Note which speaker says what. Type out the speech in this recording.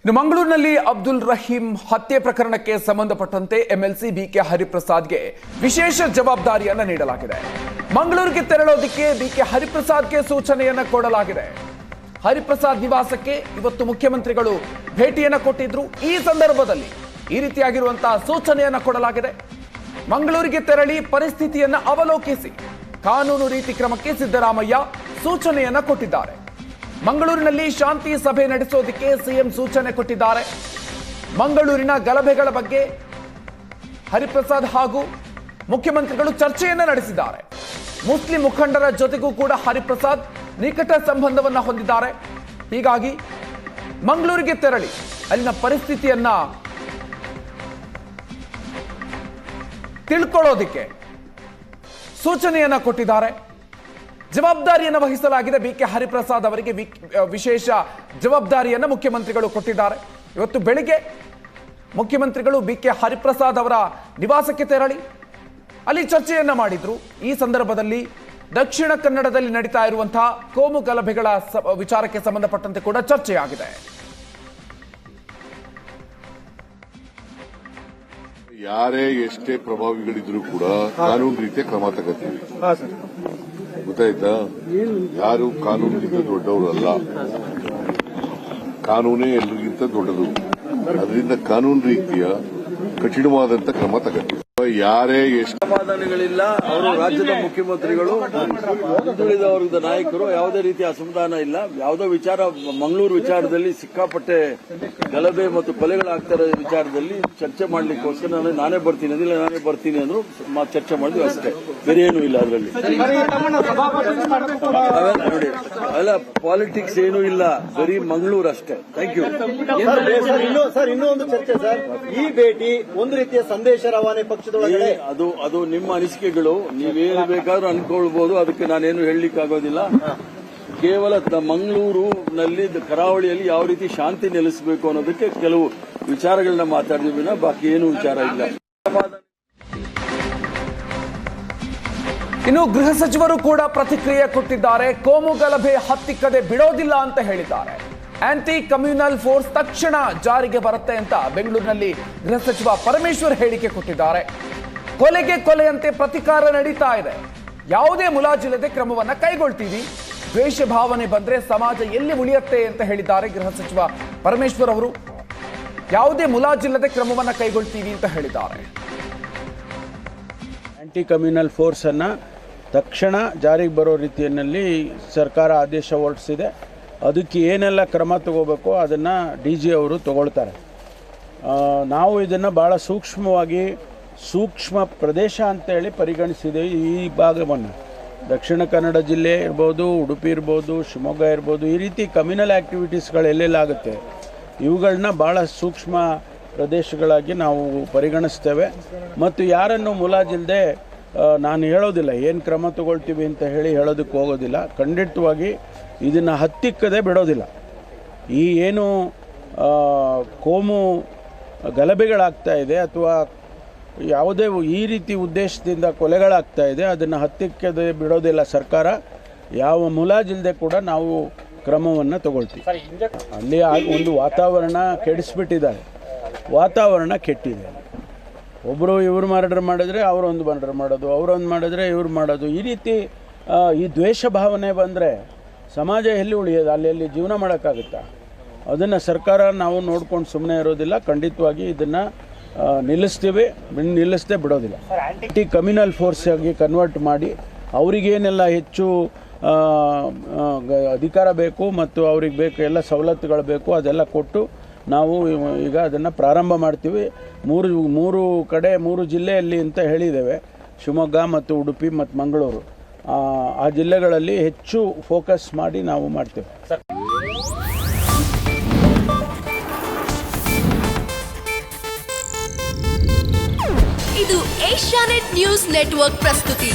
Speaker 1: ಇನ್ನು ಮಂಗಳೂರಿನಲ್ಲಿ ಅಬ್ದುಲ್ ರಹೀಂ ಹತ್ಯೆ ಪ್ರಕರಣಕ್ಕೆ ಸಂಬಂಧಪಟ್ಟಂತೆ ಎಂಎಲ್ಸಿ ಬಿಕೆ ಹರಿಪ್ರಸಾದ್ಗೆ ವಿಶೇಷ ಜವಾಬ್ದಾರಿಯನ್ನು ನೀಡಲಾಗಿದೆ. ಮಂಗಳೂರಿಗೆ ತೆರಳೋದಕ್ಕೆ ಬಿಕೆ ಹರಿಪ್ರಸಾದ್ಗೆ ಸೂಚನೆಯನ್ನ ಕೊಡಲಾಗಿದೆ. ಹರಿಪ್ರಸಾದ್ ನಿವಾಸಕ್ಕೆ ಇವತ್ತು ಮುಖ್ಯಮಂತ್ರಿಗಳು ಭೇಟಿಯನ್ನ ಕೊಟ್ಟಿದ್ರು. ಈ ಸಂದರ್ಭದಲ್ಲಿ ಈ ರೀತಿಯಾಗಿರುವಂತಹ ಸೂಚನೆಯನ್ನ ಕೊಡಲಾಗಿದೆ. ಮಂಗಳೂರಿಗೆ ತೆರಳಿ ಪರಿಸ್ಥಿತಿಯನ್ನ ಅವಲೋಕಿಸಿ ಕಾನೂನು ರೀತಿ ಕ್ರಮಕ್ಕೆ ಸಿದ್ದರಾಮಯ್ಯ ಸೂಚನೆಯನ್ನ ಕೊಟ್ಟಿದ್ದಾರೆ. ಮಂಗಳೂರಿನಲ್ಲಿ ಶಾಂತಿ ಸಭೆ ನಡೆಸೋದಕ್ಕೆ ಸಿಎಂ ಸೂಚನೆ ಕೊಟ್ಟಿದ್ದಾರೆ. ಮಂಗಳೂರಿನ ಗಲಭೆಗಳ ಬಗ್ಗೆ ಹರಿಪ್ರಸಾದ್ ಹಾಗೂ ಮುಖ್ಯಮಂತ್ರಿಗಳು ಚರ್ಚೆಯನ್ನ ನಡೆಸಿದ್ದಾರೆ. ಮುಸ್ಲಿಂ ಮುಖಂಡರ ಜೊತೆಗೂ ಕೂಡ ಹರಿಪ್ರಸಾದ್ ನಿಕಟ ಸಂಬಂಧವನ್ನ ಹೊಂದಿದ್ದಾರೆ. ಹೀಗಾಗಿ ಮಂಗಳೂರಿಗೆ ತೆರಳಿ ಅಲ್ಲಿನ ಪರಿಸ್ಥಿತಿಯನ್ನ ತಿಳ್ಕೊಳ್ಳೋದಿಕ್ಕೆ ಸೂಚನೆಯನ್ನ ಕೊಟ್ಟಿದ್ದಾರೆ. ಜವಾಬ್ದಾರಿಯನ್ನು ವಹಿಸಲಾಗಿದೆ. ಬಿಕೆ ಹರಿಪ್ರಸಾದ್ ಅವರಿಗೆ ವಿಶೇಷ ಜವಾಬ್ದಾರಿಯನ್ನು ಮುಖ್ಯಮಂತ್ರಿಗಳು ಕೊಟ್ಟಿದ್ದಾರೆ. ಇವತ್ತು ಬೆಳಿಗ್ಗೆ ಮುಖ್ಯಮಂತ್ರಿಗಳು ಬಿಕೆ ಹರಿಪ್ರಸಾದ್ ಅವರ ನಿವಾಸಕ್ಕೆ ತೆರಳಿ ಅಲ್ಲಿ ಚರ್ಚೆಯನ್ನ ಮಾಡಿದ್ರು. ಈ ಸಂದರ್ಭದಲ್ಲಿ ದಕ್ಷಿಣ ಕನ್ನಡದಲ್ಲಿ ನಡೀತಾ ಇರುವಂತಹ ಕೋಮು ಗಲಭೆಗಳ ವಿಚಾರಕ್ಕೆ ಸಂಬಂಧಪಟ್ಟಂತೆ ಕೂಡ ಚರ್ಚೆಯಾಗಿದೆ.
Speaker 2: ಯಾರೇ ಎಷ್ಟೇ ಪ್ರಭಾವಿಗಳಿದ್ರು ಕೂಡ ಕಾನೂನು ರೀತಿಯ ಕ್ರಮ ತಗೋತೀವಿ. ಗೊತ್ತಾಯ್ತಾ? ಯಾರು ಕಾನೂನಿಗಿಂತ ದೊಡ್ಡವರಲ್ಲ, ಕಾನೂನೇ ಎಲ್ರಿಗಿಂತ ದೊಡ್ಡದು. ಅದರಿಂದ ಕಾನೂನು ರೀತಿಯ ಕಠಿಣವಾದಂತ ಕ್ರಮ ತಗೋತೀವಿ. ಯಾರೇ ಎಷ್ಟು
Speaker 3: ಸಮಾಧಾನಗಳಿಲ್ಲ. ಅವರು ರಾಜ್ಯದ ಮುಖ್ಯಮಂತ್ರಿಗಳು, ಹಿಂದುಳಿದ ವರ್ಗದ ನಾಯಕರು, ಯಾವುದೇ ರೀತಿಯ ಅಸಮಾಧಾನ ಇಲ್ಲ. ಯಾವುದೋ ವಿಚಾರ, ಮಂಗಳೂರು ವಿಚಾರದಲ್ಲಿ ಸಿಕ್ಕಾಪಟ್ಟೆ ಗಲಭೆ ಮತ್ತು ಕೊಲೆಗಳಾಗ್ತಾ ಇರೋ ವಿಚಾರದಲ್ಲಿ ಚರ್ಚೆ ಮಾಡ್ಲಿಕ್ಕೋಸ್ಕರ ನಾನೇ ಬರ್ತೀನಿ ಅಂದಿಲ್ಲ, ನಾನೇ ಬರ್ತೀನಿ ಅಂದ್ರು ಚರ್ಚೆ ಮಾಡಿದ್ವಿ ಅಷ್ಟೇ, ಬೇರೆ ಏನೂ ಇಲ್ಲ ಅದರಲ್ಲಿ. ನೋಡಿ, ಅಲ್ಲ ಪಾಲಿಟಿಕ್ಸ್ ಏನೂ ಇಲ್ಲ, ಬರೀ ಮಂಗಳೂರು ಅಷ್ಟೇ. Thank you
Speaker 4: sir. ಇನ್ನೂ ಒಂದು ಚರ್ಚೆ ಸರ್, ಈ ಭೇಟಿ ಒಂದು ರೀತಿಯ ಸಂದೇಶ ರವಾನೆ ಪಕ್ಷದೊಳಗಡೆ.
Speaker 3: ಅದು ನಿಮ್ಮ ಅನಿಸಿಕೆಗಳು, ನೀವೇನು ಬೇಕಾದ್ರೂ ಅನ್ಕೊಳ್ಬಹುದು. ಅದಕ್ಕೆ ನಾನೇನು ಹೇಳಲಿಕ್ಕಾಗೋದಿಲ್ಲ. ಕೇವಲ ಮಂಗಳೂರಿನಲ್ಲಿ ಕರಾವಳಿಯಲ್ಲಿ ಯಾವ ರೀತಿ ಶಾಂತಿ ನೆಲೆಸಬೇಕು ಅನ್ನೋದಕ್ಕೆ ಕೆಲವು ವಿಚಾರಗಳನ್ನ ಮಾತಾಡಿದ್ವಿ, ಬಾಕಿ ಏನು ವಿಚಾರ ಇಲ್ಲ.
Speaker 1: ಇನ್ನು ಗೃಹ ಸಚಿವರು ಕೂಡ ಪ್ರತಿಕ್ರಿಯೆ ಕೊಟ್ಟಿದ್ದಾರೆ. ಕೋಮು ಗಲಭೆ ಹತ್ತಿಕ್ಕದೆ ಬಿಡೋದಿಲ್ಲ ಅಂತ ಹೇಳಿದ್ದಾರೆ. ಆಂಟಿ ಕಮ್ಯುನಲ್ ಫೋರ್ಸ್ ತಕ್ಷಣ ಜಾರಿಗೆ ಬರುತ್ತೆ ಅಂತ ಬೆಂಗಳೂರಿನಲ್ಲಿ ಗೃಹ ಸಚಿವ ಪರಮೇಶ್ವರ್ ಹೇಳಿಕೆ ಕೊಟ್ಟಿದ್ದಾರೆ. ಕೊಲೆಗೆ ಕೊಲೆಯಂತೆ ಪ್ರತಿಕಾರ ನಡೀತಾ ಇದೆ, ಯಾವುದೇ ಮುಲಾಜಿಲ್ಲದೆ ಕ್ರಮವನ್ನ ಕೈಗೊಳ್ತೀವಿ, ದ್ವೇಷ ಭಾವನೆ ಬಂದ್ರೆ ಸಮಾಜ ಎಲ್ಲಿ ಉಳಿಯುತ್ತೆ ಅಂತ ಹೇಳಿದ್ದಾರೆ ಗೃಹ ಸಚಿವ ಪರಮೇಶ್ವರ್ ಅವರು. ಯಾವುದೇ ಮುಲಾಜಿಲ್ಲದೆ ಕ್ರಮವನ್ನ ಕೈಗೊಳ್ತೀವಿ ಅಂತ ಹೇಳಿದ್ದಾರೆ.
Speaker 5: ಆಂಟಿ ಕಮ್ಯುನಲ್ ಫೋರ್ಸ್ ಅನ್ನ ತಕ್ಷಣ ಜಾರಿಗೆ ಬರೋ ರೀತಿಯಲ್ಲಿ ಸರ್ಕಾರ ಆದೇಶ ಹೊರಡಿಸಿದೆ. ಅದಕ್ಕೆ ಏನೆಲ್ಲ ಕ್ರಮ ತಗೋಬೇಕೋ ಅದನ್ನು DG ಅವರು ತಗೊಳ್ತಾರೆ. ನಾವು ಇದನ್ನು ಭಾಳ ಸೂಕ್ಷ್ಮವಾಗಿ, ಸೂಕ್ಷ್ಮ ಪ್ರದೇಶ ಅಂತೇಳಿ ಪರಿಗಣಿಸಿದ್ದೇವೆ. ಈ ಭಾಗವನ್ನು ದಕ್ಷಿಣ ಕನ್ನಡ ಜಿಲ್ಲೆ ಇರ್ಬೋದು, ಉಡುಪಿ ಇರ್ಬೋದು, ಶಿವಮೊಗ್ಗ ಇರ್ಬೋದು, ಈ ರೀತಿ ಕಮ್ಯುನಲ್ ಆ್ಯಕ್ಟಿವಿಟೀಸ್ಗಳು ಎಲ್ಲೆಲ್ಲಾಗುತ್ತೆ ಇವುಗಳನ್ನ ಭಾಳ ಸೂಕ್ಷ್ಮ ಪ್ರದೇಶಗಳಾಗಿ ನಾವು ಪರಿಗಣಿಸ್ತೇವೆ. ಮತ್ತು ಯಾರನ್ನು ಮುಲಾಜಿಲ್ಲದೆ ನಾನು ಹೇಳೋದಿಲ್ಲ, ಏನು ಕ್ರಮ ತಗೊಳ್ತೀವಿ ಅಂತ ಹೇಳೋದಕ್ಕೆ ಹೋಗೋದಿಲ್ಲ. ಖಂಡಿತವಾಗಿ ಇದನ್ನು ಹತ್ತಿಕ್ಕದೆ ಬಿಡೋದಿಲ್ಲ. ಈ ಏನು ಕೋಮು ಗಲಭೆಗಳಾಗ್ತಾ ಇದೆ ಅಥವಾ ಯಾವುದೇ ಈ ರೀತಿ ಉದ್ದೇಶದಿಂದ ಕೊಲೆಗಳಾಗ್ತಾ ಇದೆ, ಅದನ್ನು ಹತ್ತಿಕ್ಕದೆ ಬಿಡೋದಿಲ್ಲ ಸರ್ಕಾರ. ಯಾವ ಮುಲಾಜಿಲ್ಲದೆ ಕೂಡ ನಾವು ಕ್ರಮವನ್ನು ತಗೊಳ್ತೀವಿ. ಅಲ್ಲಿ ಒಂದು ವಾತಾವರಣ ಕೆಡಿಸ್ಬಿಟ್ಟಿದ್ದಾರೆ, ವಾತಾವರಣ ಕೆಟ್ಟಿದೆ. ಒಬ್ಬರು ಇವರು ಮರ್ಡರ್ ಮಾಡಿದ್ರೆ ಅವರೊಂದು ಮರ್ಡರ್ ಮಾಡೋದು, ಅವರೊಂದು ಮಾಡಿದ್ರೆ ಇವ್ರು ಮಾಡೋದು, ಈ ರೀತಿ ಈ ದ್ವೇಷ ಭಾವನೆ ಬಂದರೆ ಸಮಾಜ ಎಲ್ಲಿ ಉಳಿಯೋದು, ಅಲ್ಲಿ ಜೀವನ ಮಾಡೋಕ್ಕಾಗುತ್ತಾ? ಅದನ್ನು ಸರ್ಕಾರ ನಾವು ನೋಡ್ಕೊಂಡು ಸುಮ್ಮನೆ ಇರೋದಿಲ್ಲ. ಖಂಡಿತವಾಗಿ ಇದನ್ನು ನಿಲ್ಲಿಸ್ತೀವಿ, ನಿಲ್ಲಿಸದೆ ಬಿಡೋದಿಲ್ಲ. ಆಂಟಿ ಕಮ್ಯುನಲ್ ಫೋರ್ಸ್ ಆಗಿ ಕನ್ವರ್ಟ್ ಮಾಡಿ ಅವರಿಗೇನೆಲ್ಲ ಹೆಚ್ಚು ಅಧಿಕಾರ ಬೇಕು ಮತ್ತು ಅವ್ರಿಗೆ ಬೇಕು ಎಲ್ಲ ಸವಲತ್ತುಗಳು ಬೇಕು ಅದೆಲ್ಲ ಕೊಟ್ಟು ನಾವು ಈಗ ಅದನ್ನು ಪ್ರಾರಂಭ ಮಾಡ್ತೀವಿ. ಮೂರು ಕಡೆ 3 ಜಿಲ್ಲೆಯಲ್ಲಿ ಅಂತ ಹೇಳಿದ್ದೇವೆ, ಶಿವಮೊಗ್ಗ ಮತ್ತು ಉಡುಪಿ ಮತ್ತು ಮಂಗಳೂರು. ಆ ಜಿಲ್ಲೆಗಳಲ್ಲಿ ಹೆಚ್ಚು ಫೋಕಸ್ ಮಾಡಿ ನಾವು ಮಾಡ್ತೇವೆ.
Speaker 6: ಇದು ಏಷ್ಯಾನೆಟ್ ನ್ಯೂಸ್ ನೆಟ್ವರ್ಕ್ ಪ್ರಸ್ತುತಿ.